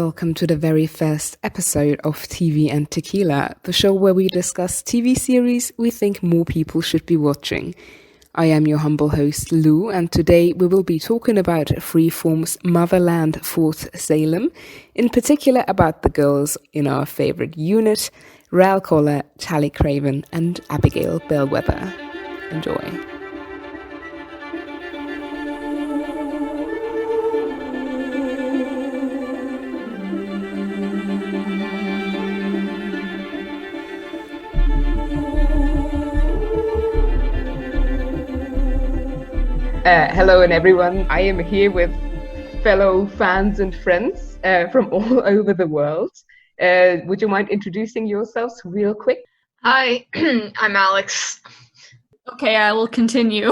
welcome to the very first episode of TV and Tequila, the show where we discuss TV series we think more people should be watching. I am your humble host, Lou, and today we will be talking about Freeform's Motherland Fort Salem, in particular about the girls in our favorite unit, Rael Koller, Tally Craven, and Abigail Bellwether. Enjoy. Hello and everyone, I am here with fellow fans and friends from all over the world. Would you mind introducing yourselves real quick? Hi, I'm Alex. Okay, I will continue.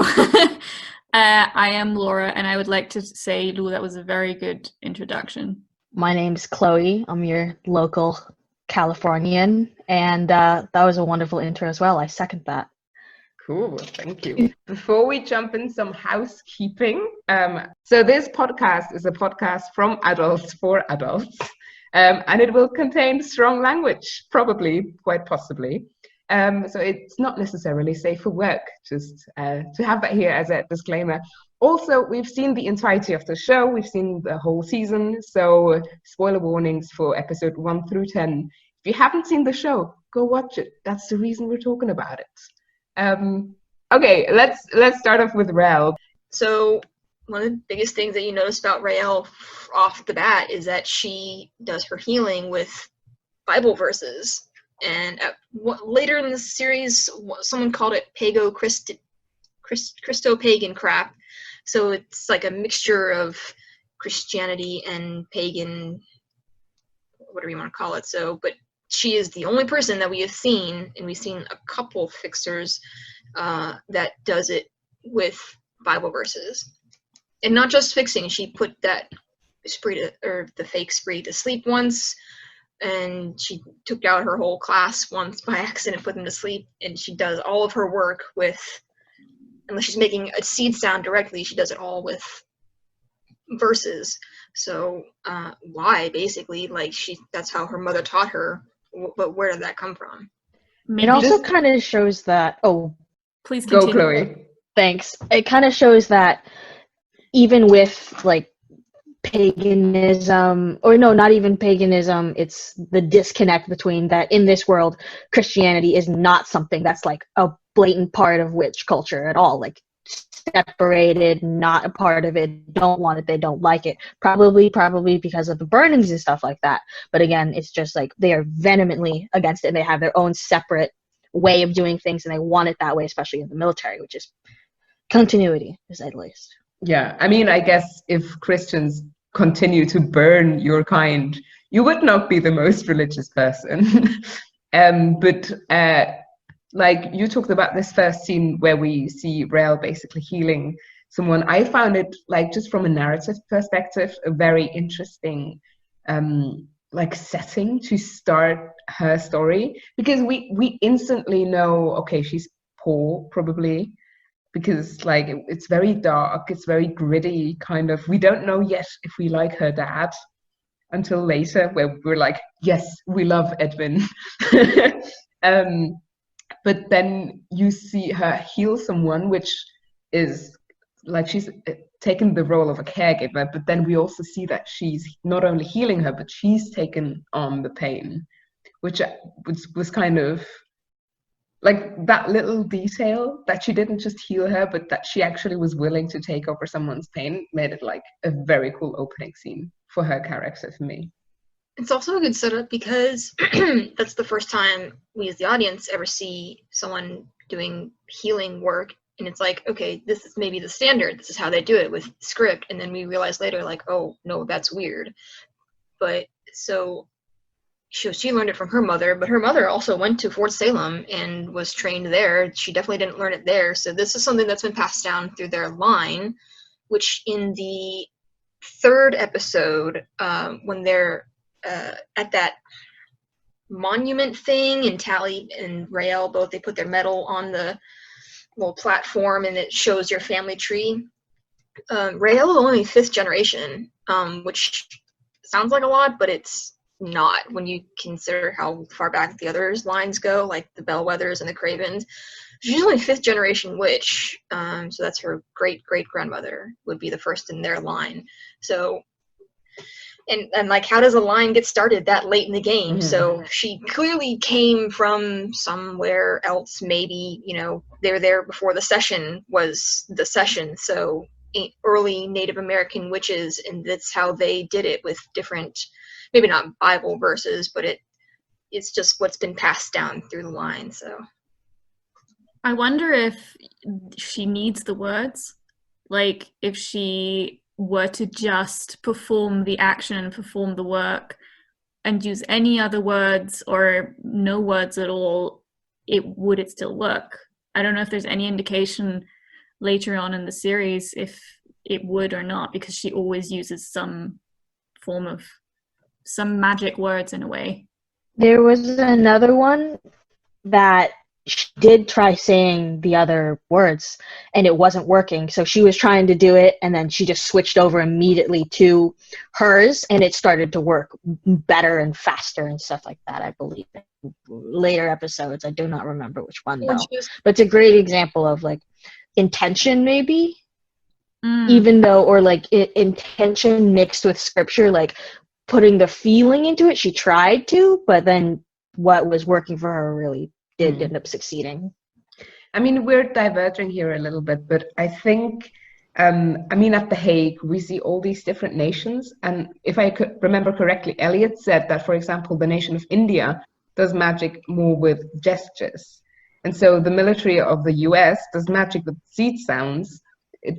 I am Laura, and I would like to say, Lou, that was a very good introduction. My name's Chloe. I'm your local Californian, and that was a wonderful intro as well. I second that. Cool, thank you. Before we jump in, some housekeeping. So this podcast is a podcast from adults for adults, and it will contain strong language, probably, quite possibly. So it's not necessarily safe for work, just to have that here as a disclaimer. Also, we've seen the entirety of the show. We've seen the whole season, so spoiler warnings for episode 1 through 10. If you haven't seen the show, go watch it. That's the reason we're talking about it. Okay, let's start off with Rael. So one of the biggest things that you notice about Rael off the bat is that she does her healing with Bible verses. And later in the series, someone called it Christo-pagan crap. So it's like a mixture of Christianity and pagan, whatever you want to call it. So, but she is the only person that we have seen, and we've seen a couple fixers that does it with Bible verses. And not just fixing, she put that the fake spree to sleep once, and she took out her whole class once by accident, put them to sleep, and she does all of her work with, unless she's making a seed sound directly, she does it all with verses. So why, basically, like that's how her mother taught her. But where did that come from? It also kind of shows that, please continue. Go, Chloe. Thanks. It kind of shows that even with like paganism, or no, not even paganism, it's the disconnect between that in this world, Christianity is not something that's like a blatant part of witch culture at all. Like separated, not a part of it, don't want it, they don't like it. Probably because of the burnings and stuff like that. But again, it's just like they are vehemently against it, and they have their own separate way of doing things, and they want it that way, especially in the military, which is continuity, is at least. Yeah, I mean, I guess if Christians continue to burn your kind, you would not be the most religious person. Like you talked about this first scene where we see Rael basically healing someone. I found it, like, just from a narrative perspective, a very interesting like setting to start her story, because we instantly know, okay, she's poor probably, because like it's very dark, it's very gritty kind of. We don't know yet if we like her dad until later, where we're like, yes, we love Edwin. But then you see her heal someone, which is like she's taken the role of a caregiver, but then we also see that she's not only healing her, but she's taken on the pain, which was kind of like that little detail that she didn't just heal her, but that she actually was willing to take over someone's pain, made it like a very cool opening scene for her character for me. It's also a good setup because that's the first time we as the audience ever see someone doing healing work, and it's like, okay, this is maybe the standard, this is how they do it with script, and then we realize later, like, oh no, that's weird. But so she learned it from her mother, but her mother also went to Fort Salem and was trained there. She definitely didn't learn it there, so this is something that's been passed down through their line, which in the third episode, when they're at that monument thing, and Tally and Rael both, they put their medal on the little platform and it shows your family tree. Rael is only 5th generation, which sounds like a lot, but it's not when you consider how far back the other lines go, like the Bellwethers and the Cravens. She's only 5th generation witch, so that's her great-great-grandmother would be the first in their line. So, and like, how does a line get started that late in the game? So she clearly came from somewhere else. Maybe, you know, they were there before the session was the session. So early Native American witches, and that's how they did it with different, maybe not Bible verses, but it's just what's been passed down through the line. So I wonder if she needs the words. Like, if she were to just perform the action and perform the work and use any other words or no words at all, would it still work? I don't know if there's any indication later on in the series if it would or not, because she always uses some form of some magic words in a way. There was another one that she did try saying the other words and it wasn't working, so she was trying to do it and then she just switched over immediately to hers and it started to work better and faster and stuff like that. I believe in later episodes, I do not remember which one though, but it's a great example of like intention, maybe even though, or like intention mixed with scripture, like putting the feeling into it. She tried to, but then what was working for her really did end up succeeding. I mean, we're diverging here a little bit, but I think, I mean, at The Hague, we see all these different nations. And if I could remember correctly, Eliot said that, for example, the nation of India does magic more with gestures. And so the military of the US does magic with seed sounds. It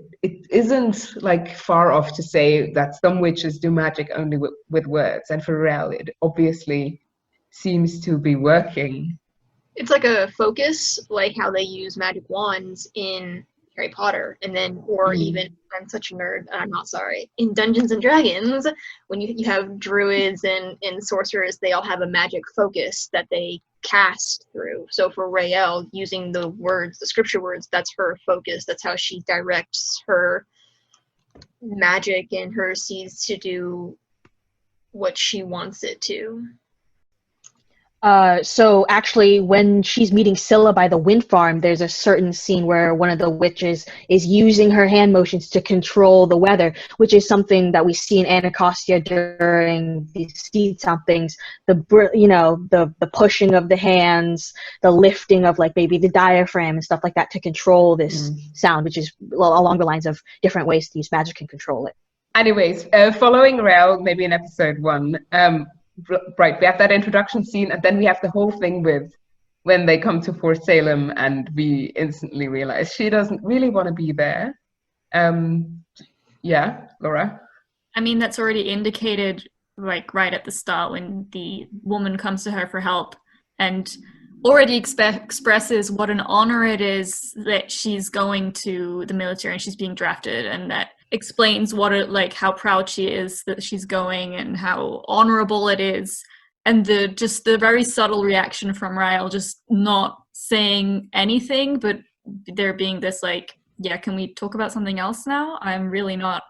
isn't like far off to say that some witches do magic only with words. And for Rel, it obviously seems to be working. It's like a focus, like how they use magic wands in Harry Potter, and then, or even, I'm such a nerd, I'm not sorry, in Dungeons and Dragons, when you have druids and sorcerers, they all have a magic focus that they cast through. So for Raelle, using the words, the scripture words, that's her focus. That's how she directs her magic and her seeds to do what she wants it to. So actually, when she's meeting Scylla by the wind farm, there's a certain scene where one of the witches is using her hand motions to control the weather, which is something that we see in Anacostia during the seed somethings. The pushing of the hands, the lifting of like maybe the diaphragm and stuff like that to control this sound, which is along the lines of different ways to use magic and control it. Anyways, following Rel, maybe in episode 1. Right, we have that introduction scene, and then we have the whole thing with when they come to Fort Salem, and we instantly realize she doesn't really want to be there. Yeah, Laura? I mean, that's already indicated, like, right at the start when the woman comes to her for help and already expresses what an honor it is that she's going to the military and she's being drafted, and that explains how proud she is that she's going and how honorable it is, and the very subtle reaction from Raelle, just not saying anything, but there being this like, yeah, can we talk about something else now? I'm really not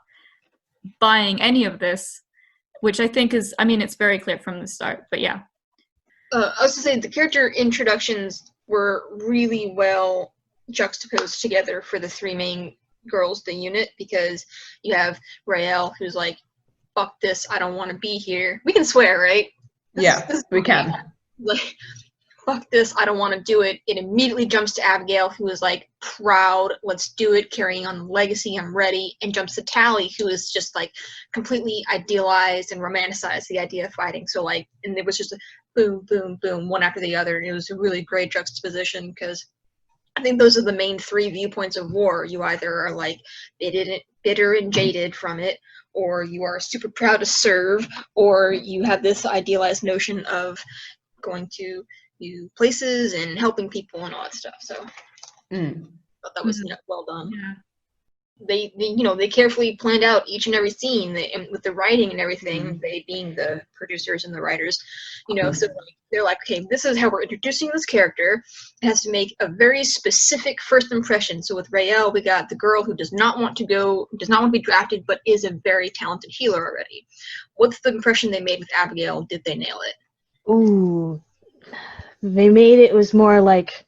buying any of this, which I think is, I mean, it's very clear from the start, but yeah. I was to say the character introductions were really well juxtaposed together for the 3 main girls, the unit, because you have Raelle, who's like, fuck this, I don't want to be here. We can swear, right? We can. Like, fuck this, I don't want to do it. It immediately jumps to Abigail, who is like, proud, let's do it, carrying on the legacy, I'm ready, and jumps to Tally, who is just like completely idealized and romanticized the idea of fighting. So like, and it was just a boom, boom, boom, one after the other, and it was a really great juxtaposition, because I think those are the main 3 viewpoints of war. You either are like bitter and jaded from it, or you are super proud to serve, or you have this idealized notion of going to new places and helping people and all that stuff. So I thought that was well done. Yeah. they carefully planned out each and every scene and with the writing and everything, they being the producers and the writers, so like, they're like, okay, this is how we're introducing this character. It has to make a very specific first impression. So with Raelle, we got the girl who does not want to be drafted, but is a very talented healer already. What's the impression they made with Abigail? Did they nail it? Ooh, they made it was more like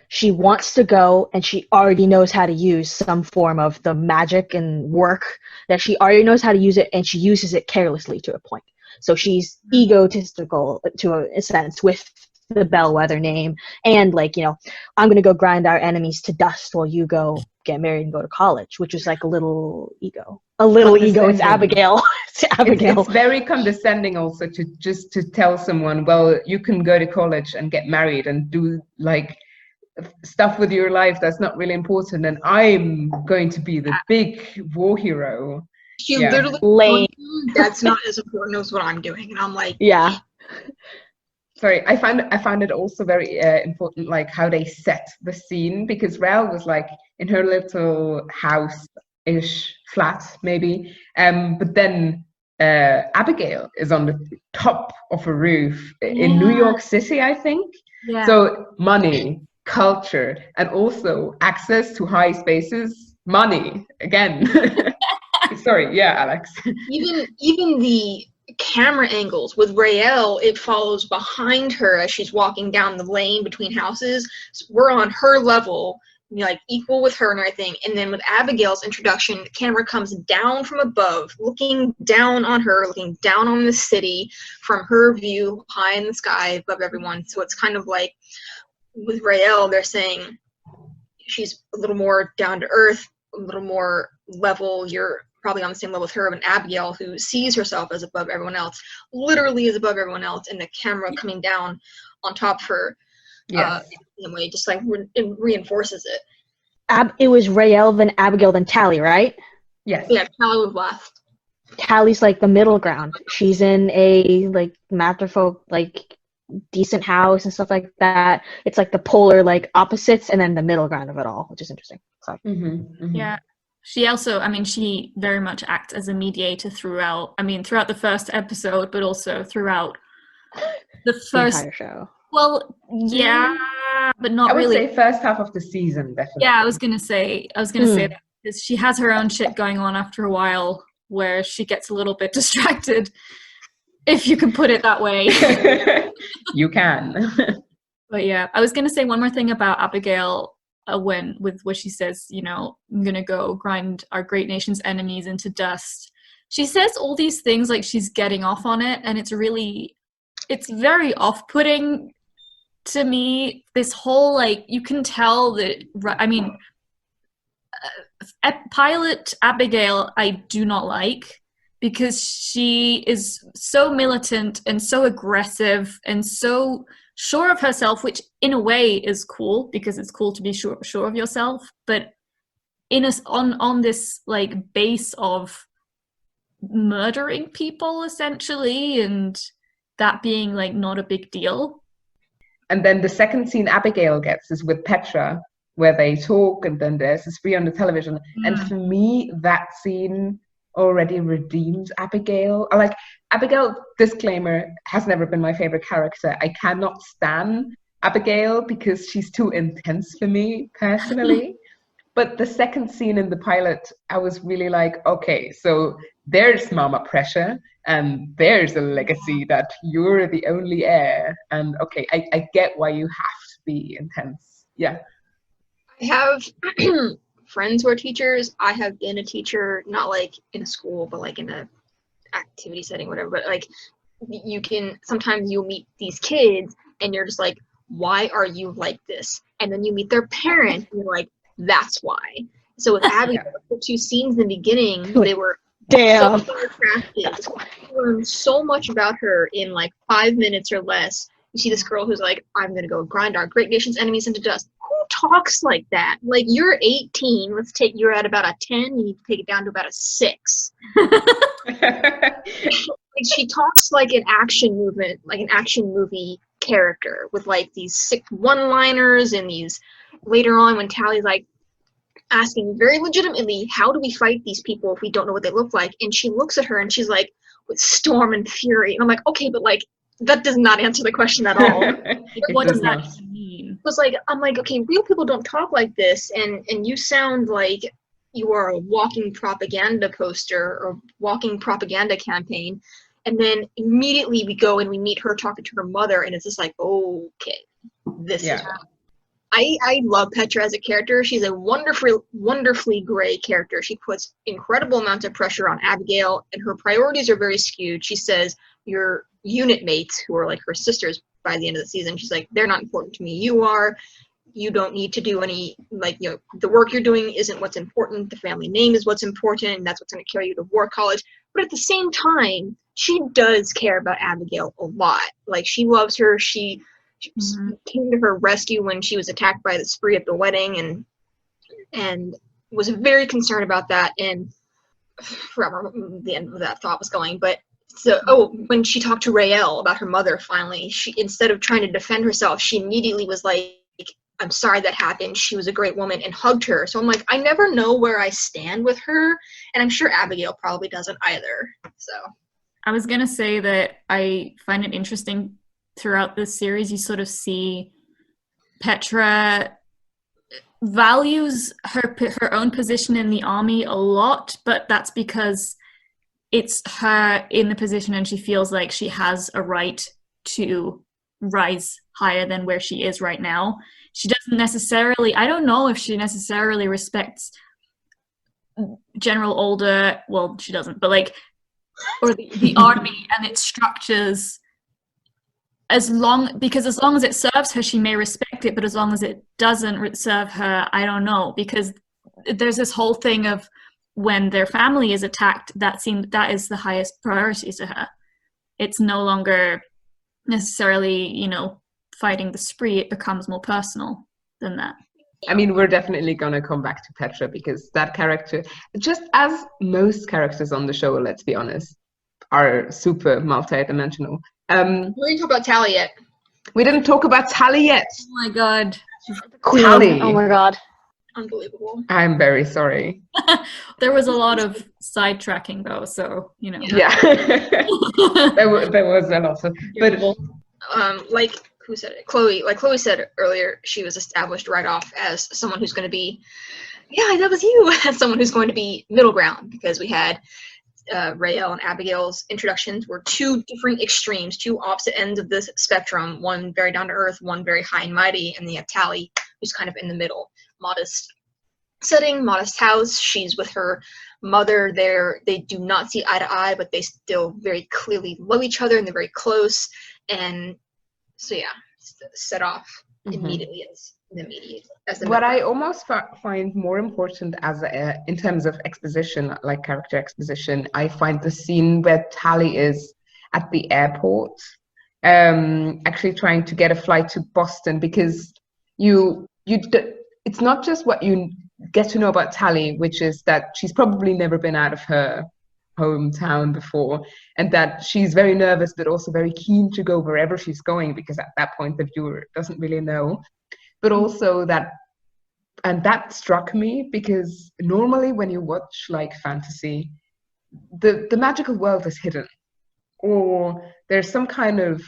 she wants to go and she already knows how to use some form of the magic and work, that she already knows how to use it, and she uses it carelessly to a point. So she's egotistical to a sense with the Bellwether name, and like, I'm going to go grind our enemies to dust while you go get married and go to college, which was like a little ego. It's Abigail. It's very condescending also to tell someone, well, you can go to college and get married and do like stuff with your life that's not really important, and I'm going to be the big war hero. She literally that's not as important as what I'm doing, and I'm like, yeah. Sorry, I found it also very important, like how they set the scene, because Raelle was like in her little house-ish flat, maybe, but then Abigail is on the top of a roof in New York City, I think. Yeah. So money, culture, and also access to high spaces, money again. Sorry, yeah, Alex. Even the camera angles with Raelle, it follows behind her as she's walking down the lane between houses. So we're on her level, like equal with her and everything. And then with Abigail's introduction, the camera comes down from above, looking down on her, looking down on the city from her view, high in the sky above everyone. So it's kind of like with Raelle, they're saying she's a little more down to earth, a little more level. You're probably on the same level with her, and Abigail, who sees herself as above everyone else, literally is above everyone else, and the camera coming down on top of her, in a way, just like it reinforces it. It was Raelle, then Abigail, then Tally, right? Yes. Yeah, Tally was last. Tally's like the middle ground. She's in a like masterful, like decent house and stuff like that. It's like the polar like opposites, and then the middle ground of it all, which is interesting. Sorry. Yeah. She also, she very much acts as a mediator throughout the first episode, but also throughout the entire show. Well, yeah, but not really. I would say first half of the season, definitely. Yeah, I was gonna say that, because she has her own shit going on after a while, where she gets a little bit distracted, if you can put it that way. You can. But yeah, I was gonna say one more thing about Abigail. Where she says, I'm gonna go grind our great nation's enemies into dust. She says all these things like she's getting off on it, and it's very off-putting to me. This whole like, you can tell that. Pilot Abigail, I do not like, because she is so militant and so aggressive and so sure of herself, which in a way is cool, because it's cool to be sure of yourself, but on this like base of murdering people essentially, and that being like not a big deal. And then the second scene Abigail gets is with Petra, where they talk, and then there's a spree on the television. And for me, that scene already redeems Abigail. Abigail, disclaimer, has never been my favorite character. I cannot stand Abigail because she's too intense for me personally. But the second scene in the pilot, I was really like, okay, so there's mama pressure, and there's a legacy that you're the only heir. And okay, I get why you have to be intense. Yeah. I have friends who are teachers. I have been a teacher, not like in a school, but like in a activity setting, whatever. But like, sometimes you'll meet these kids and you're just like, why are you like this? And then you meet their parents and you're like, that's why. So with Abigail, the two scenes in the beginning, they were so attractive. You learn so much about her in like 5 minutes or less. You see this girl who's like, I'm going to go grind our great nation's enemies into dust. Who talks like that? Like, you're 18. You're at about a 10. You need to take it down to about a 6. Like, she talks like an action movie character with like these sick one-liners, and these later on when Tally's like, asking very legitimately, how do we fight these people if we don't know what they look like? And she looks at her and she's like, with storm and fury. And I'm like, okay, but like, that does not answer the question at all. What does that not. mean? It was like, I'm like, okay, real people don't talk like this, and you sound like you are a walking propaganda poster or walking propaganda campaign. And then immediately we go and we meet her talking to her mother, and it's just like, okay, this is. I love Petra as a character. She's a wonderfully great character. She puts incredible amounts of pressure on Abigail, and her priorities are very skewed. She says, your unit mates, who are like her sisters by the end of the season, she's like, they're not important to me. You are. You don't need to do any, like, you know, the work you're doing isn't what's important. The family name is what's important, and that's what's going to carry you to war college. But at the same time, she does care about Abigail a lot. Like, she loves her. She came to her rescue when she was attacked by the spree at the wedding, and was very concerned about that. And I forgot where the end of that thought was going, but when she talked to Raelle about her mother, finally, she, instead of trying to defend herself, she immediately was like, I'm sorry that happened. She was a great woman, and hugged her. So I'm like, I never know where I stand with her, and I'm sure Abigail probably doesn't either. So I was gonna say that I find it interesting throughout this series, you sort of see Petra values her own position in the army a lot, but that's because it's her in the position and she feels like she has a right to rise higher than where she is right now. She doesn't necessarily, I don't know if she necessarily respects General Alder, well, she doesn't, but like, or the army and its structures, as long as it serves her, she may respect it, but as long as it doesn't serve her, I don't know, because there's this whole thing of when their family is attacked, that is the highest priority to her. It's no longer necessarily, you know, fighting the spree. It becomes more personal than that. I mean, we're definitely going to come back to Petra, because that character, just as most characters on the show, let's be honest, are super multi-dimensional. We didn't talk about Tally yet. We didn't talk about Tally yet. Oh my god. Queen. Tally. Oh my god. Unbelievable. I'm very sorry. There was a lot of sidetracking though, so, you know. Yeah. there was a lot of, but like, who said it? Chloe. Like Chloe said earlier, she was established right off as someone who's going to be, yeah, that was you, as someone who's going to be middle ground, because we had Raelle and Abigail's introductions were two different extremes, two opposite ends of this spectrum, one very down to earth, one very high and mighty, and then you have Tally, who's kind of in the middle. Modest setting, modest house. She's with her mother there. They do not see eye to eye, but they still very clearly love each other, and they're very close. And so, yeah, set off immediately as the immediate. What I almost find more important in terms of exposition, like character exposition, I find the scene where Tally is at the airport, actually trying to get a flight to Boston, because it's not just what you get to know about Tally, which is that she's probably never been out of her hometown before, and that she's very nervous but also very keen to go wherever she's going, because at that point the viewer doesn't really know. But also that struck me, because normally when you watch like fantasy, the magical world is hidden, or there's some kind of,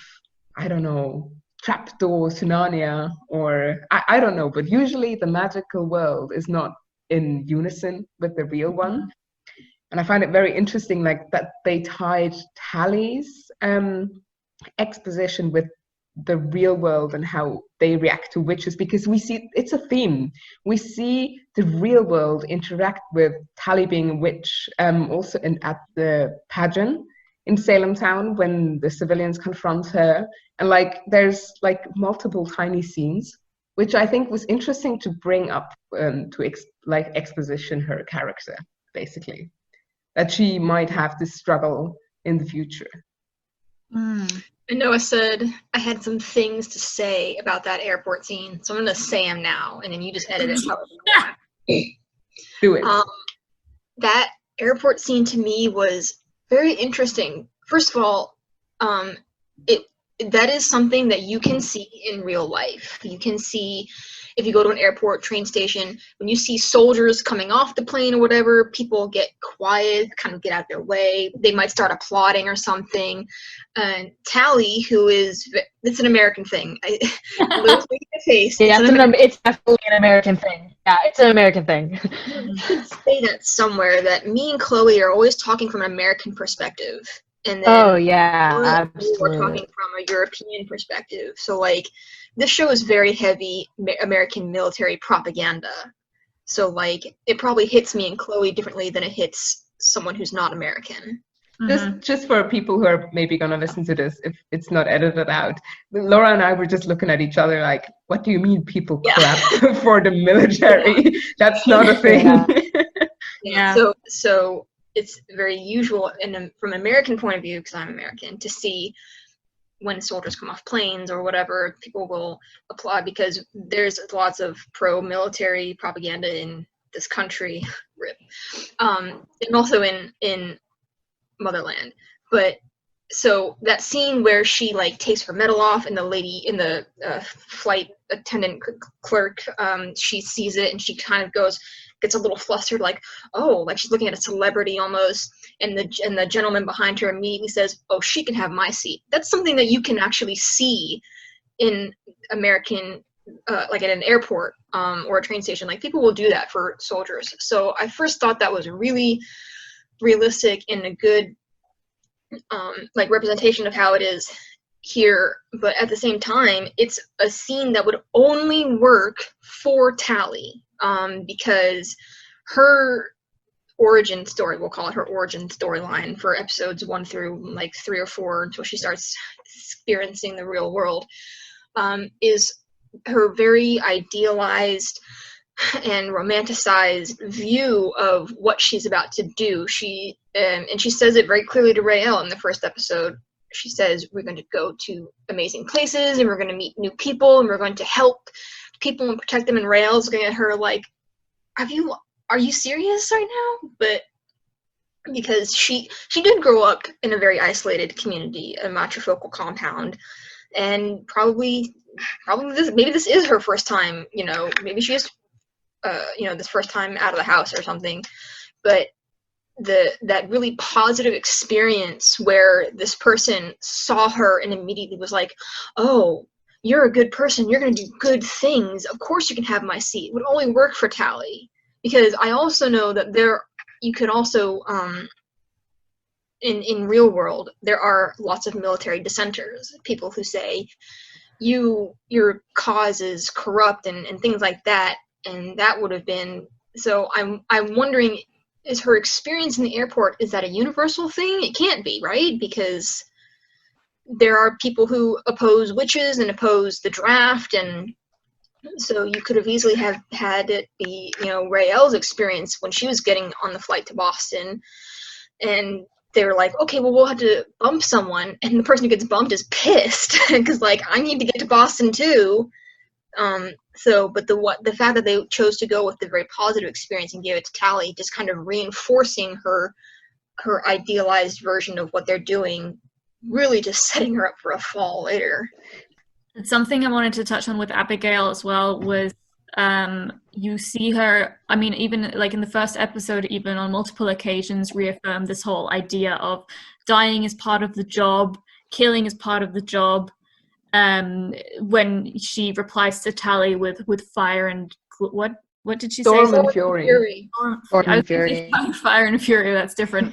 I don't know, trapdoor to Narnia, or I don't know, but usually the magical world is not in unison with the real one. And I find it very interesting, like, that they tied Tally's exposition with the real world and how they react to witches, because we see it's a theme. We see the real world interact with Tally being a witch, also at the pageant in Salem Town when the civilians confront her, and like there's like multiple tiny scenes, which I think was interesting to bring up to exposition her character, basically, that she might have this struggle in the future. And Noah said, I had some things to say about that airport scene, so I'm going to say them now, and then you just edit it however you want. Do it. That airport scene to me was very interesting. First of all, that is something that you can see in real life. You can see if you go to an airport, train station, when you see soldiers coming off the plane or whatever, people get quiet, kind of get out of their way. They might start applauding or something. And Tally, who is, it's an American thing. Lou's making a face. Yeah, it's definitely an American thing. Yeah, it's an American thing. You should say that somewhere, that me and Chloe are always talking from an American perspective. And then Oh yeah, we're absolutely. talking from a European perspective. So, like, this show is very heavy American military propaganda. So, like, it probably hits me and Chloe differently than it hits someone who's not American. Just for people who are maybe going to listen to this, if it's not edited out, Laura and I were just looking at each other like, what do you mean people clap for the military? That's not a thing. Yeah. So it's very usual, and from an American point of view, because I'm American, to see when soldiers come off planes or whatever, people will applaud because there's lots of pro-military propaganda in this country, rip, and also in Motherland. But so that scene where she like takes her medal off, and the lady in the flight attendant clerk, she sees it and she kind of gets a little flustered, like, oh, like she's looking at a celebrity almost, and the gentleman behind her immediately says, oh, she can have my seat. That's something that you can actually see in American, like at an airport or a train station. Like, people will do that for soldiers. So I first thought that was really realistic and a good like representation of how it is here, but at the same time, it's a scene that would only work for Tally, because her origin story, we'll call it her origin storyline for episodes 1 through like 3 or 4 until she starts experiencing the real world, is her very idealized and romanticized view of what she's about to do. She and she says it very clearly to Raelle in the first episode. She says, we're going to go to amazing places, and we're going to meet new people, and we're going to help people and protect them. And Raelle's looking at her like, are you serious right now? But because she did grow up in a very isolated community, a matrifocal compound, and probably this is her first time, maybe she is this first time out of the house or something. But that really positive experience where this person saw her and immediately was like, oh, you're a good person, you're going to do good things, of course you can have my seat, would only work for Tally. Because I also know that you could also in real world, there are lots of military dissenters, people who say your cause is corrupt and things like that. And that would have been, so I'm wondering, is her experience in the airport, is that a universal thing? It can't be, right? Because there are people who oppose witches and oppose the draft, and so you could have easily have had it be, Raelle's experience when she was getting on the flight to Boston, and they were like, okay, well, we'll have to bump someone, and the person who gets bumped is pissed because, like, I need to get to Boston too. But the fact that they chose to go with the very positive experience and give it to Tally, just kind of reinforcing her idealized version of what they're doing, really just setting her up for a fall later. Something I wanted to touch on with Abigail as well was you see her, I mean, even like in the first episode, even on multiple occasions, reaffirm this whole idea of dying is part of the job, killing is part of the job. When she replies to Tally with fire and what did she Storm say? and Fury. Storm and Fury. Fire and Fury, that's different.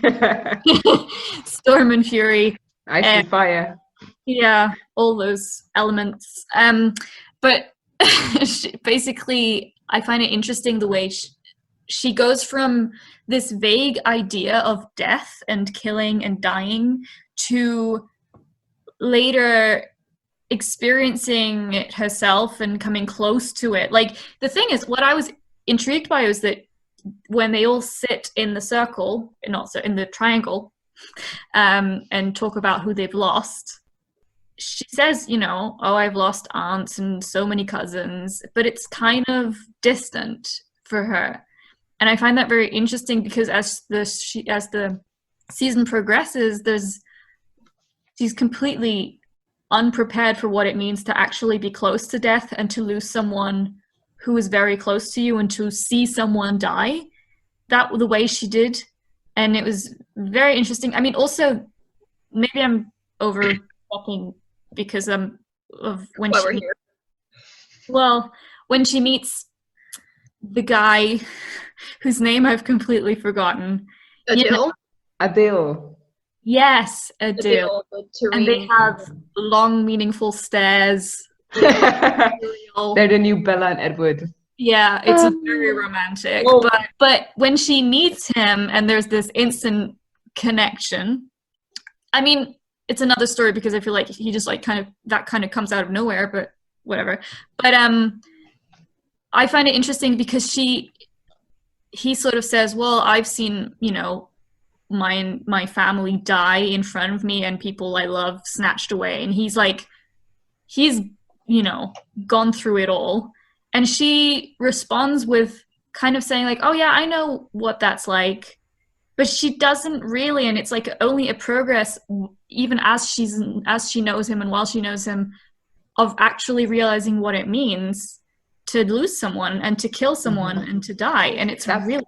Storm and Fury. Ice and fire. Yeah, all those elements. But basically, I find it interesting the way she goes from this vague idea of death and killing and dying to later experiencing it herself and coming close to it. Like, the thing is, what I was intrigued by was that when they all sit in the circle, and also in the triangle, and talk about who they've lost, she says, oh, I've lost aunts and so many cousins, but it's kind of distant for her. And I find that very interesting because as the season progresses, she's completely unprepared for what it means to actually be close to death and to lose someone who is very close to you and to see someone die that the way she did. And it was very interesting. I mean, also, maybe I'm overstepping because of when While we're here. well, when she meets the guy whose name I've completely forgotten. Adil? Adil. Yes, Adil. And they have long, meaningful stares. They're the new Bella and Edward. Yeah, it's very romantic. But when she meets him and there's this instant connection, I mean, it's another story because I feel like he just like kind of comes out of nowhere, but whatever. But I find it interesting because he sort of says, well, I've seen, you know, my family die in front of me and people I love snatched away. And he's like, he's, you know, gone through it all. And she responds with kind of saying like, oh yeah, I know what that's like. But she doesn't really, and it's like only a progress, even as she knows him and while she knows him, of actually realizing what it means to lose someone and to kill someone and to die. And it's really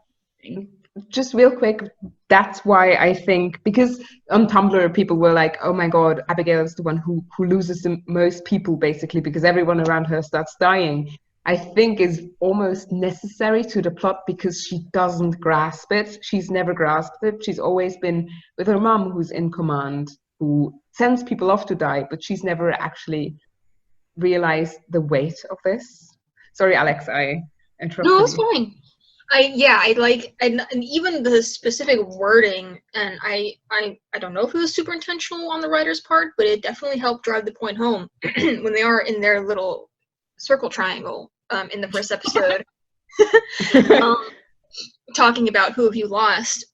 just real quick, that's why I think, because on Tumblr people were like, oh my god, Abigail is the one who loses the most people basically because everyone around her starts dying. I think is almost necessary to the plot because she doesn't grasp it. She's never grasped it. She's always been with her mom who's in command, who sends people off to die, but she's never actually realized the weight of this. Sorry, Alex, I interrupted. No, it's fine. I like, and even the specific wording, and I don't know if it was super intentional on the writer's part, but it definitely helped drive the point home when they are in their little circle triangle in the first episode, talking about who have you lost.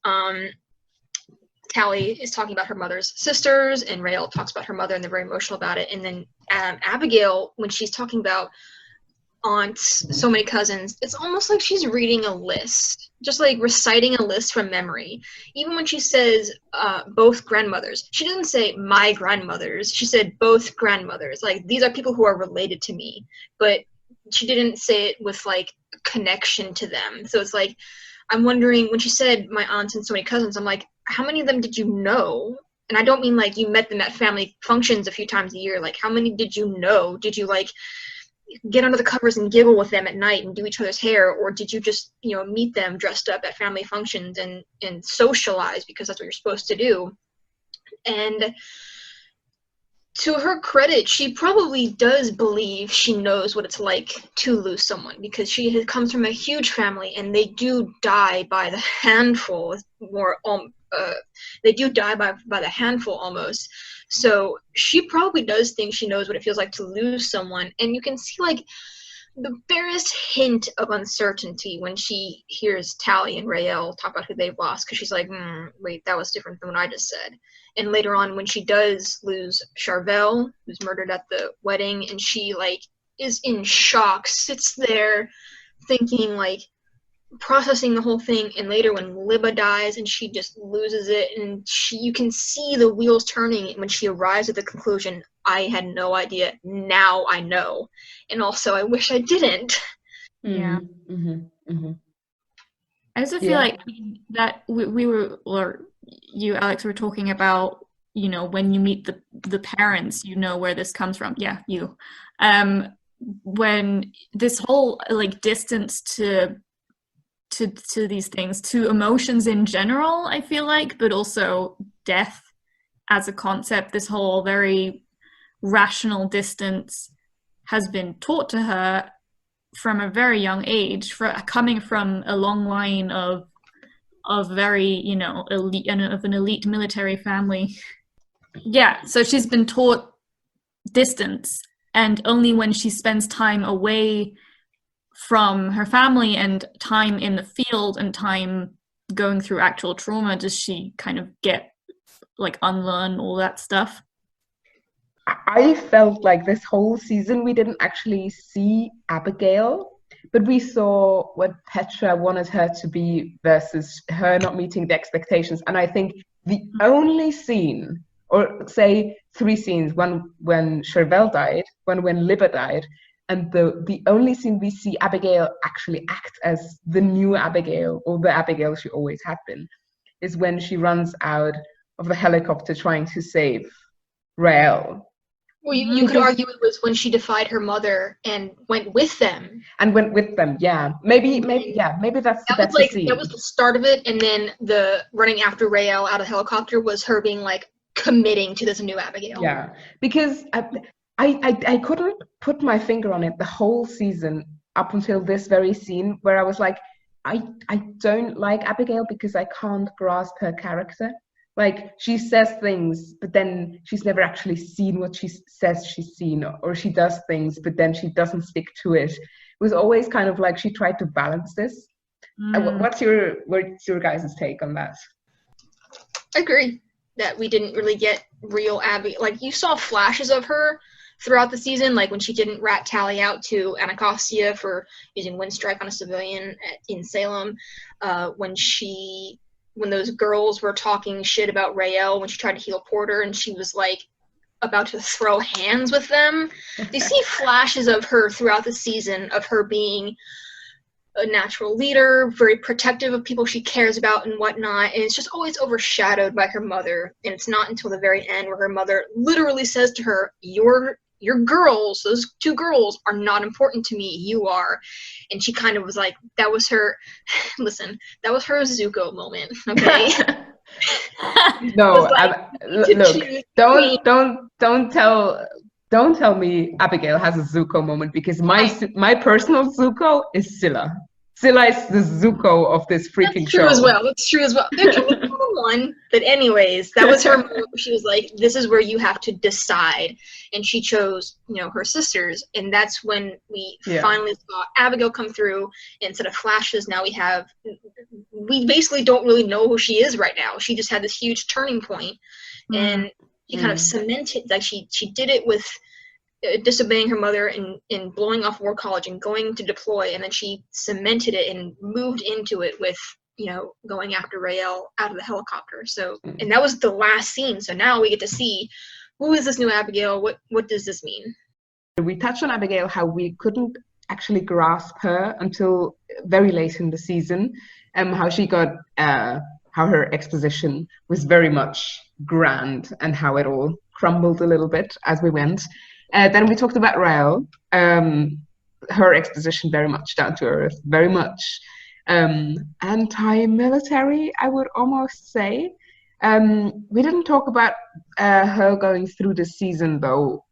Tally is talking about her mother's sisters, and Rael talks about her mother, and they're very emotional about it. And then Abigail, when she's talking about aunts, so many cousins, it's almost like she's reading a list, just like reciting a list from memory. Even when she says both grandmothers, she doesn't say my grandmothers, she said both grandmothers. Like, these are people who are related to me, but she didn't say it with like a connection to them. So it's like, I'm wondering, when she said my aunts and so many cousins, I'm like, how many of them did you know? And I don't mean like you met them at family functions a few times a year. Like, how many did you know? Did you like get under the covers and giggle with them at night and do each other's hair, or did you just, you know, meet them dressed up at family functions and socialize because that's what you're supposed to do? And to her credit, she probably does believe she knows what it's like to lose someone, because she comes from a huge family and they do die by the handful, they do die by the handful almost. So she probably does think she knows what it feels like to lose someone. And you can see like the barest hint of uncertainty when she hears Tally and Rael talk about who they've lost, because she's like, wait, that was different than what I just said. And later on, when she does lose Charvel, who's murdered at the wedding, and she like is in shock, sits there thinking, like processing the whole thing. And later when Libba dies and she just loses it, and you can see the wheels turning when she arrives at the conclusion, I had no idea, now I know, and also I wish I didn't. Yeah. I also feel like that we were, or you, Alex, were talking about, you know, when you meet the parents, you know where this comes from. Yeah, you. When this whole like distance to these things, to emotions in general, I feel like, but also death as a concept, this whole very rational distance has been taught to her from a very young age, coming from a long line of very, you know, elite, and of an elite military family. Yeah, so she's been taught distance, and only when she spends time away from her family and time in the field and time going through actual trauma does she kind of get, like, unlearn all that stuff. I felt like this whole season we didn't actually see Abigail, but we saw what Petra wanted her to be versus her not meeting the expectations. And I think the only scene, or say 3 scenes, one when Charvel died, one when Libba died, And the only scene we see Abigail actually act as the new Abigail, or the Abigail she always had been, is when she runs out of the helicopter trying to save Rael. Well, you could argue it was when she defied her mother and went with them. Yeah. Maybe that's the better scene. That was the start of it, and then the running after Rael out of the helicopter was her being like committing to this new Abigail. Yeah, because I couldn't put my finger on it the whole season up until this very scene where I was like, I don't like Abigail because I can't grasp her character. Like, she says things, but then she's never actually seen what she says she's seen, or she does things, but then she doesn't stick to it. It was always kind of like she tried to balance this. What's your guys' take on that? I agree that we didn't really get real Abby. Like, you saw flashes of her throughout the season, like when she didn't rat Tally out to Anacostia for using wind strike on a civilian in Salem, when those girls were talking shit about Rael when she tried to heal Porter and she was like about to throw hands with them. You see flashes of her throughout the season, of her being a natural leader, very protective of people she cares about and whatnot, and it's just always overshadowed by her mother. And it's not until the very end where her mother literally says to her, your girls, those two girls, are not important to me, you are. And she kind of was like, that was her Zuko moment, okay? No, look, don't tell me Abigail has a Zuko moment, because my personal Zuko is Scylla. Scylla is the Zuko of this freaking show. That's true as well. There can be one, but anyways, that was her moment where she was like, this is where you have to decide. And she chose, her sisters. And that's when we finally saw Abigail come through. And instead of flashes, now we basically don't really know who she is right now. She just had this huge turning point. And she kind of cemented, like she did it with disobeying her mother and blowing off War College and going to deploy, and then she cemented it and moved into it with going after Rael out of the helicopter. So, and that was the last scene. So now we get to see, who is this new Abigail? What does this mean? We touched on Abigail, how we couldn't actually grasp her until very late in the season, how she got how her exposition was very much grand and how it all crumbled a little bit as we went. Then we talked about Rael, her exposition very much down to earth, very much anti-military, I would almost say. We didn't talk about her going through the season, though,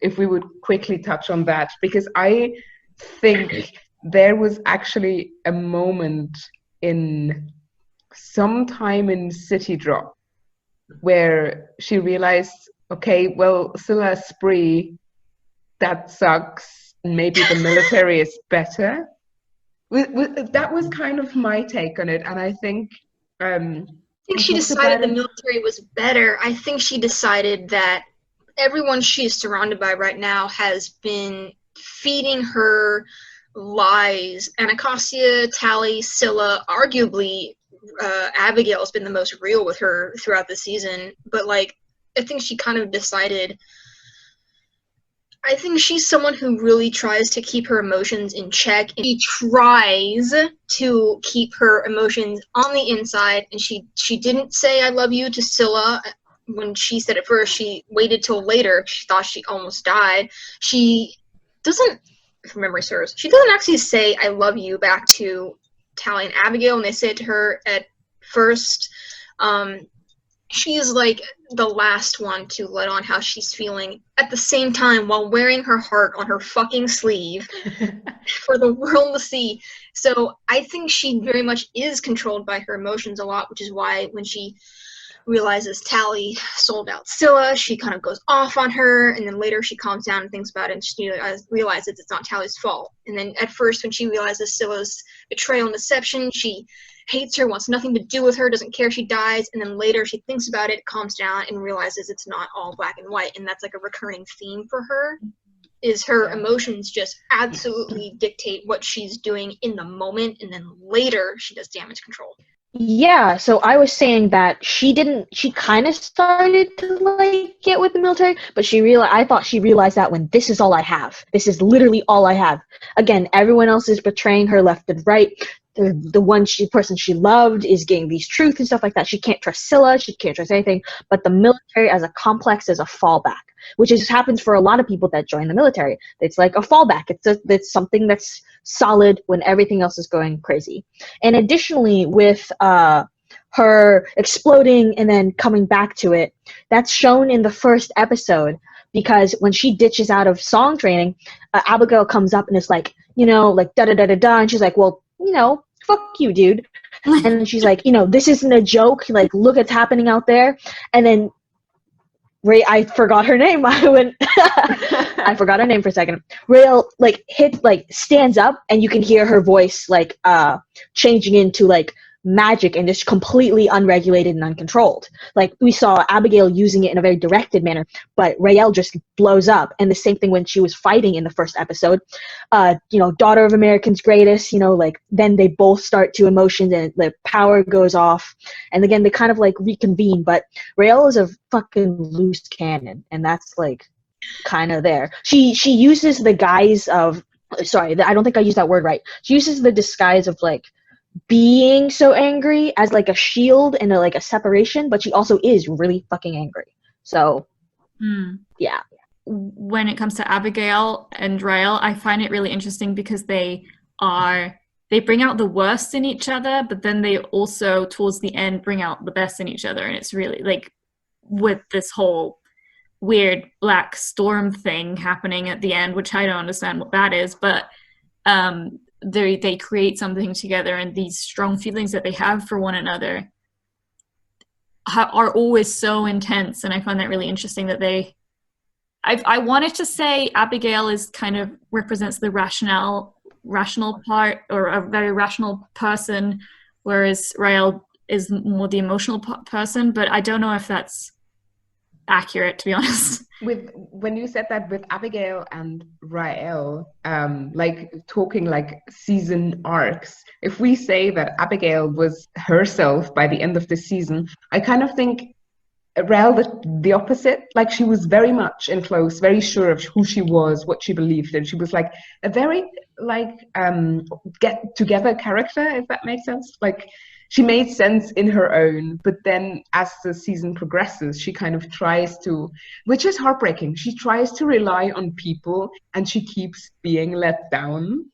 if we would quickly touch on that, because I think there was actually a moment sometime in City Drop where she realized, okay, well, Scylla is free, that sucks, maybe the military is better. That was kind of my take on it, and I think she decided the military was better. I think she decided that everyone she's surrounded by right now has been feeding her lies. Anacostia, Tally, Scylla, arguably Abigail has been the most real with her throughout the season, but I think she kind of decided, I think she's someone who really tries to keep her emotions in check, and she tries to keep her emotions on the inside, and she didn't say I love you to Scylla when she said it first. She waited till later. She thought she almost died. She doesn't, if memory serves, she doesn't actually say I love you back to Tally and Abigail when they say it to her at first. She's like the last one to let on how she's feeling at the same time while wearing her heart on her fucking sleeve for the world to see. So I think she very much is controlled by her emotions a lot, which is why when she realizes Tally sold out Scylla, she kind of goes off on her, and then later she calms down and thinks about it, and she realizes it's not Tally's fault. And then at first when she realizes Scylla's betrayal and deception, she hates her, wants nothing to do with her, doesn't care if she dies, and then later she thinks about it, calms down, and realizes it's not all black and white. And that's like a recurring theme for her, is her emotions just absolutely dictate what she's doing in the moment, and then later she does damage control. Yeah, so I was saying that she kind of started to like get with the military, but I thought she realized that when this is all I have. This is literally all I have. Again, everyone else is betraying her left and right. The person she loved is getting these truths and stuff like that. She can't trust Scylla, she can't trust anything, but the military as a complex is a fallback, which happens for a lot of people that join the military. It's like a fallback. It's something that's solid when everything else is going crazy. And additionally, with her exploding and then coming back to it, that's shown in the first episode, because when she ditches out of song training, Abigail comes up and is like, like da da da da da, and she's like, well, fuck you, dude. And then she's like, this isn't a joke. Like, look what's happening out there. And then I forgot her name. I forgot her name for a second. Raelle stands up, and you can hear her voice changing into magic and just completely unregulated and uncontrolled. Like, we saw Abigail using it in a very directed manner, but Raelle just blows up. And the same thing when she was fighting in the first episode. Daughter of America's Greatest, then they both start to emotions and the power goes off. And again, they kind of reconvene, but Raelle is a fucking loose cannon, and that's kind of there. She uses the guise of, sorry, I don't think I used that word right. She uses the disguise of being so angry as a shield and a separation, but she also is really fucking angry. So yeah. When it comes to Abigail and Raelle, I find it really interesting because they bring out the worst in each other, but then they also towards the end bring out the best in each other. And it's really with this whole weird black storm thing happening at the end, which I don't understand what that is, but they create something together, and these strong feelings that they have for one another are always so intense. And I find that really interesting that I wanted to say Abigail is kind of represents the rational part, or a very rational person, whereas Raelle is more the emotional person, but I don't know if that's accurate, to be honest. When you said that with Abigail and Raelle, talking season arcs, if we say that Abigail was herself by the end of the season, I kind of think Raelle the opposite. She was very much enclosed, very sure of who she was, what she believed, and she was a very get together character, if that makes sense. She made sense in her own, but then as the season progresses, she kind of tries to, which is heartbreaking, she tries to rely on people, and she keeps being let down,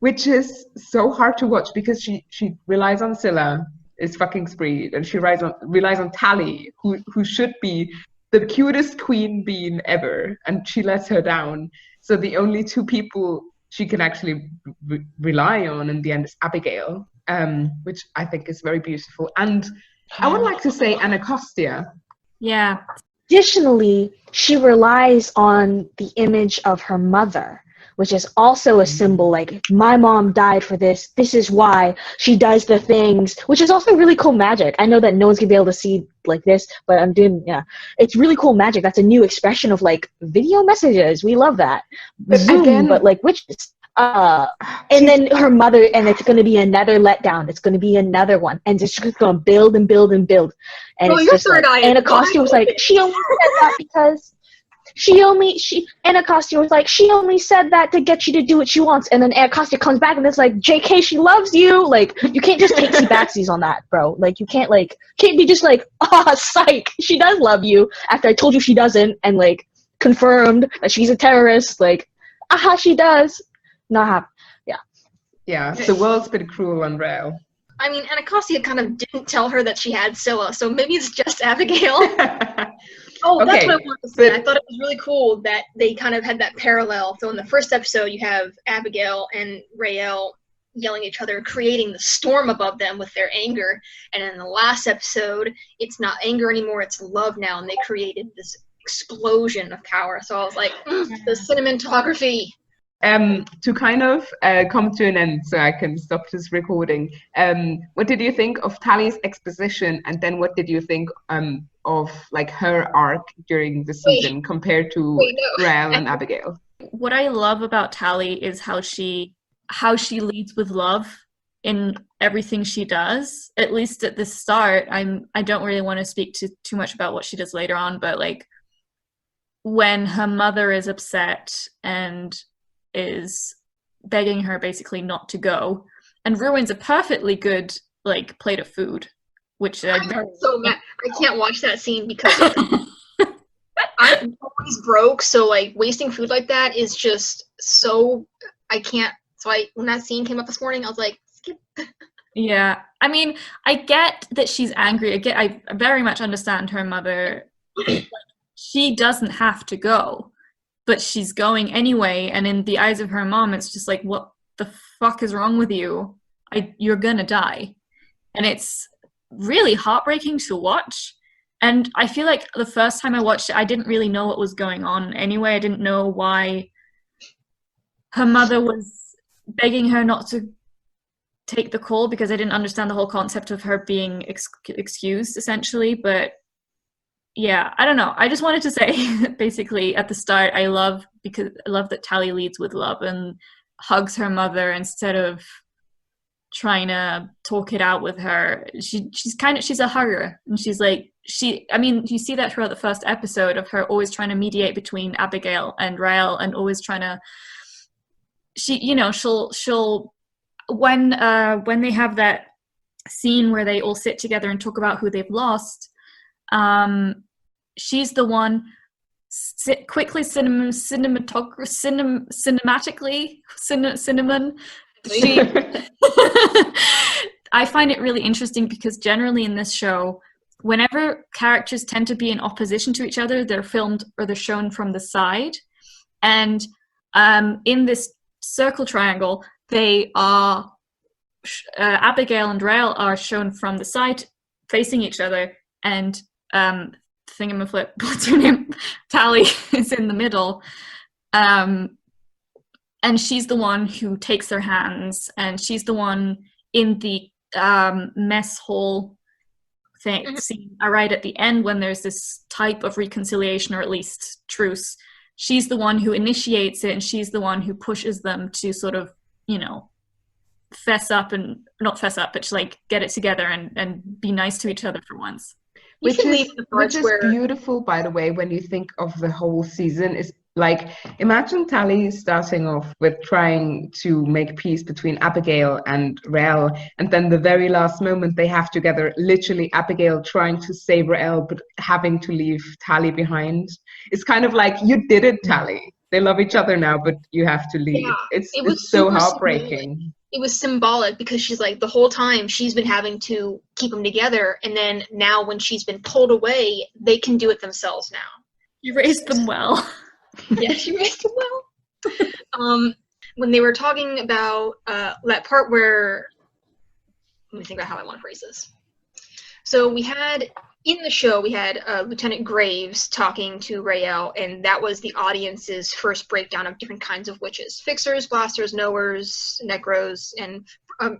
which is so hard to watch, because she relies on Scylla, is fucking spree, and she relies on Tally, who should be the cutest queen bean ever, and she lets her down. So the only two people she can actually rely on in the end is Abigail. Which I think is very beautiful. And I would like to say Anacostia. Yeah. Additionally, she relies on the image of her mother, which is also a symbol, my mom died for this. This is why she does the things, which is also really cool magic. I know that no one's going to be able to see this, but I'm doing, it's really cool magic. That's a new expression of video messages. We love that. But Zoom, again, but witches. And then her mother, and it's going to be another letdown. It's going to be another one, and it's just going to build and build and build. And it's just Anacostia was she only said that because Anacostia was she only said that to get you to do what she wants. And then Anacostia comes back and it's JK, she loves you. You can't just take backsies on that, bro. You can't be just psych, she does love you after I told you she doesn't, and confirmed that she's a terrorist. She does. Not happy. Yeah, the world's been cruel on Raelle. I mean, Anacostia kind of didn't tell her that she had Scylla, so maybe it's just Abigail. Oh, that's what I wanted to say. I thought it was really cool that they kind of had that parallel. So in the first episode, you have Abigail and Raelle yelling at each other, creating the storm above them with their anger. And in the last episode, it's not anger anymore, it's love now, and they created this explosion of power. So I was like, the cinematography. To kind of come to an end so I can stop this recording, what did you think of Tally's exposition, and then what did you think of her arc during the season compared to Raelle and Abigail? What I love about Tally is how she leads with love, in everything she does, at least at the start. I don't really want to speak too much about what she does later on, but like when her mother is upset and is begging her basically not to go and ruins a perfectly good like plate of food, which I'm so mad. I can't watch that scene because I'm always broke, so like wasting food like that is just so I can't. So when that scene came up this morning, I was like, skip. Yeah, I mean, I get that she's angry. I very much understand her mother. She doesn't have to go, but she's going anyway. And in the eyes of her mom, it's just like, what the fuck is wrong with you? You're gonna die. And it's really heartbreaking to watch. And I feel like the first time I watched it, I didn't really know what was going on anyway. I didn't know why her mother was begging her not to take the call, because I didn't understand the whole concept of her being excused, essentially. But yeah, I don't know. I just wanted to say, basically, at the start, I love that Tally leads with love and hugs her mother instead of trying to talk it out with her. She's a hugger, and she's like, you see that throughout the first episode of her always trying to mediate between Abigail and Rael, and always trying to, she'll when they have that scene where they all sit together and talk about who they've lost, she's the one quickly I find it really interesting because generally in this show, whenever characters tend to be in opposition to each other, they're filmed or they're shown from the side. And in this circle triangle, they are Abigail and Rael are shown from the side facing each other, and Thingamaflip, what's her name? Tally is in the middle. And she's the one who takes their hands, and she's the one in the mess hall thing scene right at the end when there's this type of reconciliation, or at least truce. She's the one who initiates it, and she's the one who pushes them to sort of, fess up, and not fess up, but just like get it together and be nice to each other for once. Which is beautiful, by the way, when you think of the whole season. Is like, imagine Tally starting off with trying to make peace between Abigail and Rael, and then the very last moment they have together, literally Abigail trying to save Rael but having to leave Tally behind. It's kind of like, you did it, Tally. They love each other now, but you have to leave. Yeah, it's so heartbreaking. It was symbolic because she's like, the whole time she's been having to keep them together, and then now when she's been pulled away, they can do it themselves now. You raised them well. Yeah, she raised them well. When they were talking about that part where, let me think about how I want to phrase this. So in the show, we had Lieutenant Graves talking to Rael, and that was the audience's first breakdown of different kinds of witches. Fixers, blasters, knowers, necros, and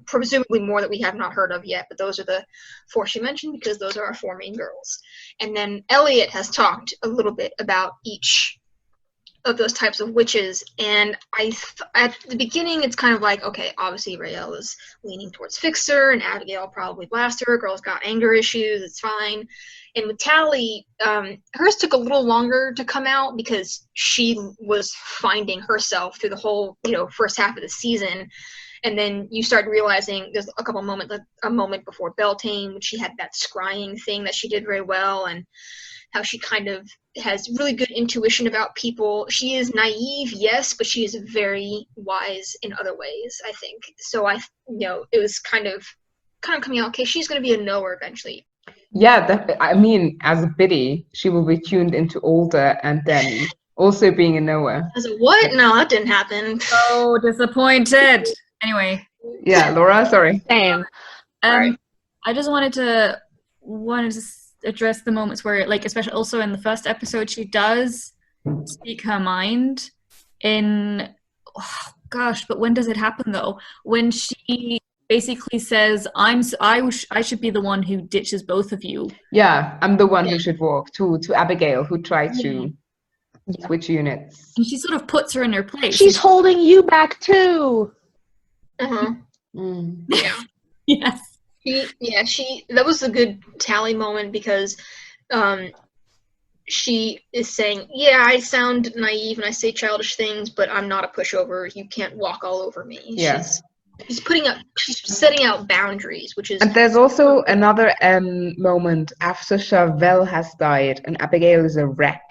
presumably more that we have not heard of yet, but those are the 4 she mentioned because those are our 4 main girls. And then Elliot has talked a little bit about each of those types of witches, and at the beginning it's kind of like, okay, obviously Rael is leaning towards Fixer, and Abigail probably Blaster. Girl's got anger issues, it's fine. And with Tally, hers took a little longer to come out because she was finding herself through the whole first half of the season, and then you start realizing there's a couple moments, like a moment before Beltane when she had that scrying thing that she did very well, and how she kind of has really good intuition about people. She is naive, yes, but she is very wise in other ways, I think. So it was kind of coming out, okay, she's going to be a knower eventually. Yeah, I mean, as a biddy, she will be tuned into older and then also being a knower. As a what? No, that didn't happen. So disappointed. Anyway. Yeah, Laura, sorry. Same. I just wanted to address the moments where, like, especially also in the first episode, she does speak her mind but when does it happen though? When she basically says, I should be the one who ditches both of you. Yeah, I'm the one who should walk, to Abigail, who tried to switch units. And she sort of puts her in her place. She's holding you back too. Uh-huh. Mm. Yeah. Yes. That was a good Tally moment because she is saying, yeah, I sound naive and I say childish things, but I'm not a pushover. You can't walk all over me. Yes. She's setting out boundaries, which is. And there's also another moment after Chauvel has died and Abigail is a wreck.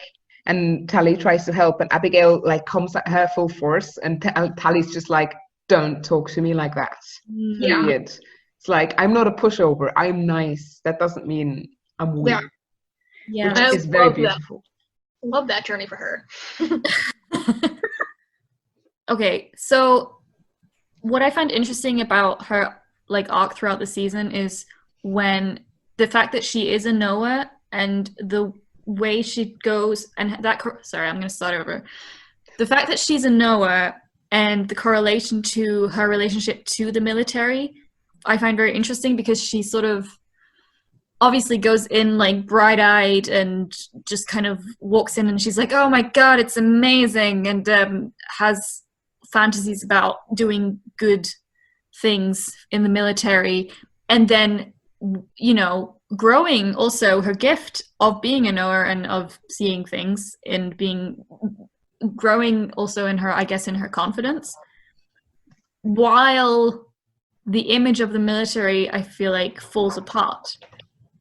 And Tally tries to help, and Abigail like comes at her full force, and Tally's just like, "Don't talk to me like that." Yeah. Period. It's like, I'm not a pushover. I'm nice. That doesn't mean I'm weak. Yeah. Which I is very love beautiful. Love that journey for her. Okay, so what I find interesting about her like arc throughout the season is when the fact that she is a Noah and the way she goes and that sorry, I'm going to start over. The fact that she's a Noah and the correlation to her relationship to the military, I find very interesting because she sort of obviously goes in like bright-eyed and just kind of walks in and she's like, oh my god, it's amazing, and has fantasies about doing good things in the military, and then, you know, growing also her gift of being a knower and of seeing things and growing also in her, I guess, in her confidence, while the image of the military, I feel like, falls apart.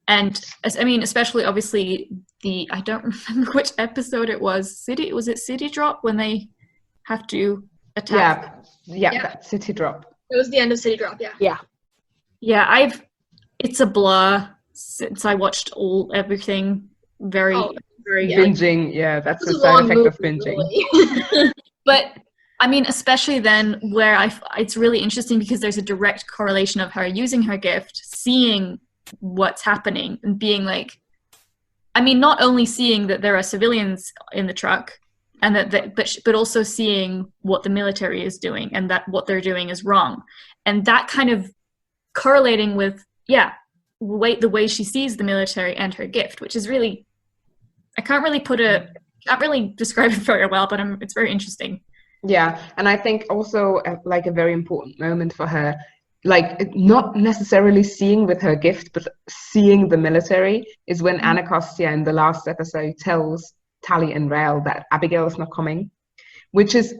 And I mean, especially obviously I don't remember which episode it was. Was it City Drop when they have to attack? Yeah. That City Drop. It was the end of City Drop, yeah. Yeah, it's a blur since I watched everything very binging. Yeah, that's the side effect of binging. Really. But I mean, especially then where it's really interesting because there's a direct correlation of her using her gift, seeing what's happening and being like, I mean, not only seeing that there are civilians in the truck and but also seeing what the military is doing and that what they're doing is wrong, and that kind of correlating with the way she sees the military and her gift, which is really, I can't really describe it very well, but it's very interesting. Yeah, and I think also like a very important moment for her, like not necessarily seeing with her gift, but seeing the military, is when Anacostia in the last episode tells Tally and Rael that Abigail is not coming, which is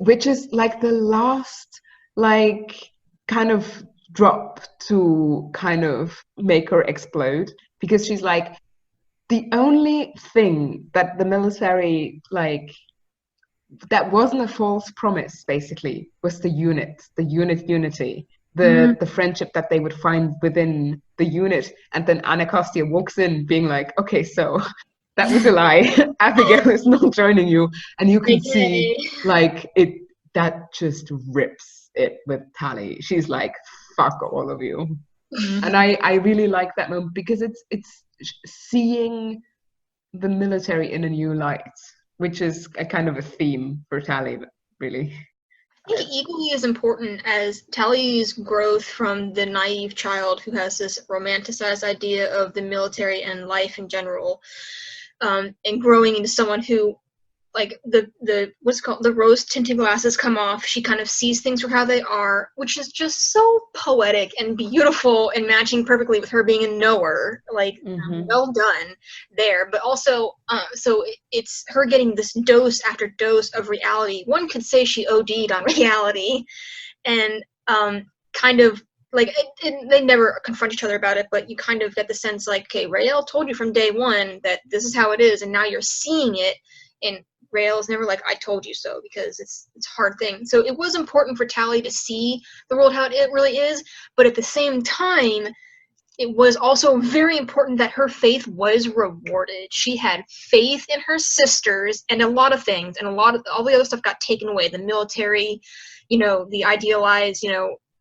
like the last like kind of drop to kind of make her explode, because she's like, the only thing that the military like that wasn't a false promise basically was the unity, the friendship that they would find within the unit. And then Anacostia walks in being like, okay, so that was a lie. Abigail is not joining you. And you can see like that just rips it with Tally. She's like, fuck all of you. And I really like that moment because it's seeing the military in a new light, which is a kind of a theme for Tally, really. I think equally as important as Tally's growth from the naive child who has this romanticized idea of the military and life in general, and growing into someone who, like, the what's called the rose-tinted glasses come off. She kind of sees things for how they are, which is just so poetic and beautiful and matching perfectly with her being a knower. Like, well done there. But also, so it's her getting this dose after dose of reality. One could say she OD'd on reality, and kind of like they never confront each other about it, but you kind of get the sense like, okay, Rael told you from day one that this is how it is, and now you're seeing it. And Rael is never like, I told you so, because it's a hard thing. So it was important for Tally to see the world how it really is, but at the same time, it was also very important that her faith was rewarded. She had faith in her sisters and a lot of things, and all the other stuff got taken away. The military, the idealized,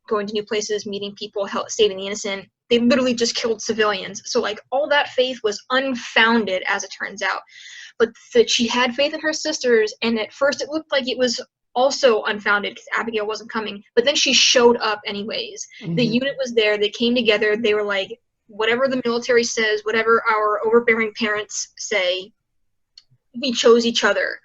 going to new places, meeting people, saving the innocent. They literally just killed civilians. So like all that faith was unfounded, as it turns out. But that she had faith in her sisters, and at first it looked like it was also unfounded because Abigail wasn't coming. But then she showed up anyways. The unit was there. They came together. They were like, whatever the military says, whatever our overbearing parents say, we chose each other.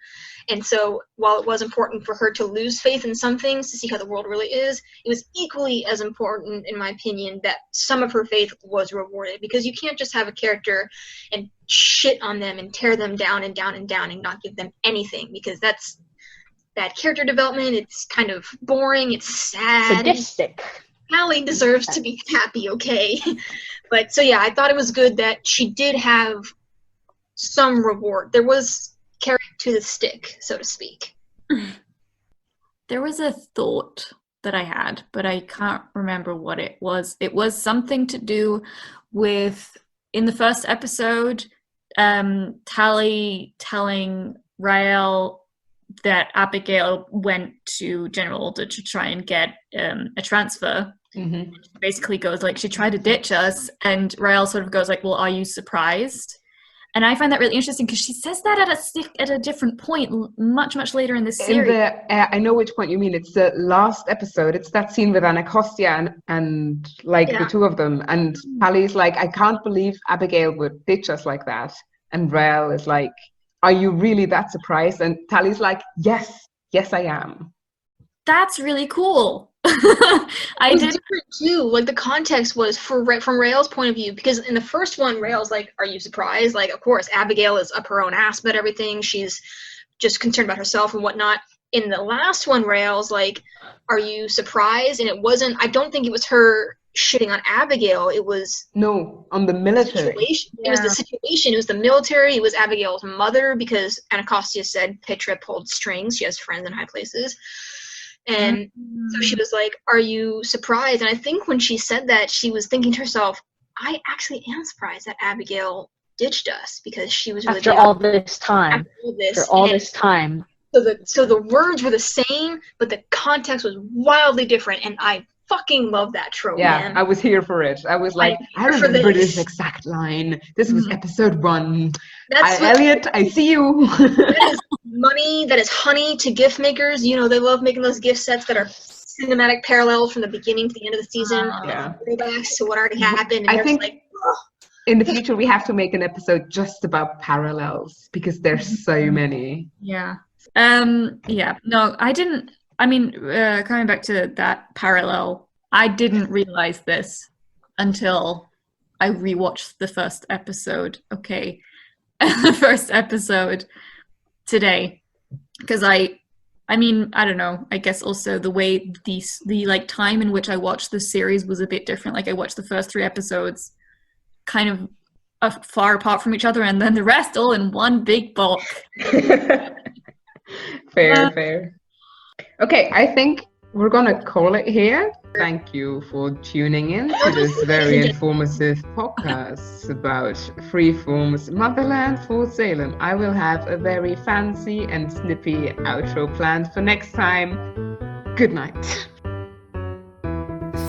And so while it was important for her to lose faith in some things to see how the world really is, it was equally as important, in my opinion, that some of her faith was rewarded. Because you can't just have a character and shit on them and tear them down and down and down and not give them anything, because that's bad character development. It's kind of boring. It's sad. Sadistic. Allie deserves to be happy, okay? But so yeah, I thought it was good that she did have some reward. There was carrot to the stick, so to speak. There was a thought that I had, but I can't remember what it was. It was something to do with, in the first episode, Tally telling Rael that Abigail went to General Alder to try and get a transfer. Mm-hmm. She basically goes like, she tried to ditch us, and Rael sort of goes like, well, are you surprised? And I find that really interesting because she says that at a different point, much later in the series. I know which point you mean. It's the last episode. It's that scene with Anacostia and the two of them. And Tally's like, I can't believe Abigail would ditch us like that. And Rael is like, are you really that surprised? And Tally's like, yes, I am. That's really cool. I did different too. Like the context was from Rael's point of view, because in the first one, Rael's like, "Are you surprised?" Like, of course, Abigail is up her own ass about everything. She's just concerned about herself and whatnot. In the last one, Rael's like, "Are you surprised?" And it wasn't. I don't think it was her shitting on Abigail. It was on the military. It was the situation. It was the military. It was Abigail's mother, because Anacostia said Petra pulled strings. She has friends in high places. And so she was like, are you surprised? And I think when she said that, she was thinking to herself, I actually am surprised that Abigail ditched us, because she was really after all this time. So the words were the same, but the context was wildly different, and I fucking love that trope, man. I was here for it. I was like, I remember this exact line. This was episode 1. Elliot, I see you. That is money, that is honey to gift makers. You know, they love making those gift sets that are cinematic parallels from the beginning to the end of the season. Throwbacks to what already happened. And I think like, in the future we have to make an episode just about parallels, because there's so many. No, I didn't. I mean, coming back to that parallel, I didn't realize this until I rewatched the first episode. Okay, the first episode today, because I mean, I don't know. I guess also the way the time in which I watched the series was a bit different. Like I watched the first 3 episodes kind of far apart from each other, and then the rest all in one big bulk. Fair. Okay, I think we're gonna call it here. Thank you for tuning in to this very informative podcast about Freeform's Motherland Fort Salem. I will have a very fancy and snippy outro planned for next time. Good night.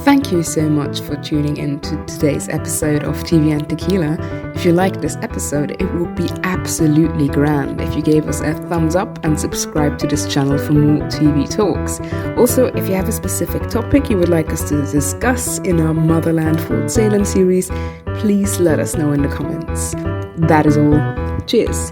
Thank you so much for tuning in to today's episode of TV and Tequila. If you liked this episode, it would be absolutely grand if you gave us a thumbs up and subscribe to this channel for more TV talks. Also, if you have a specific topic you would like us to discuss in our Motherland Fort Salem series, please let us know in the comments. That is all. Cheers.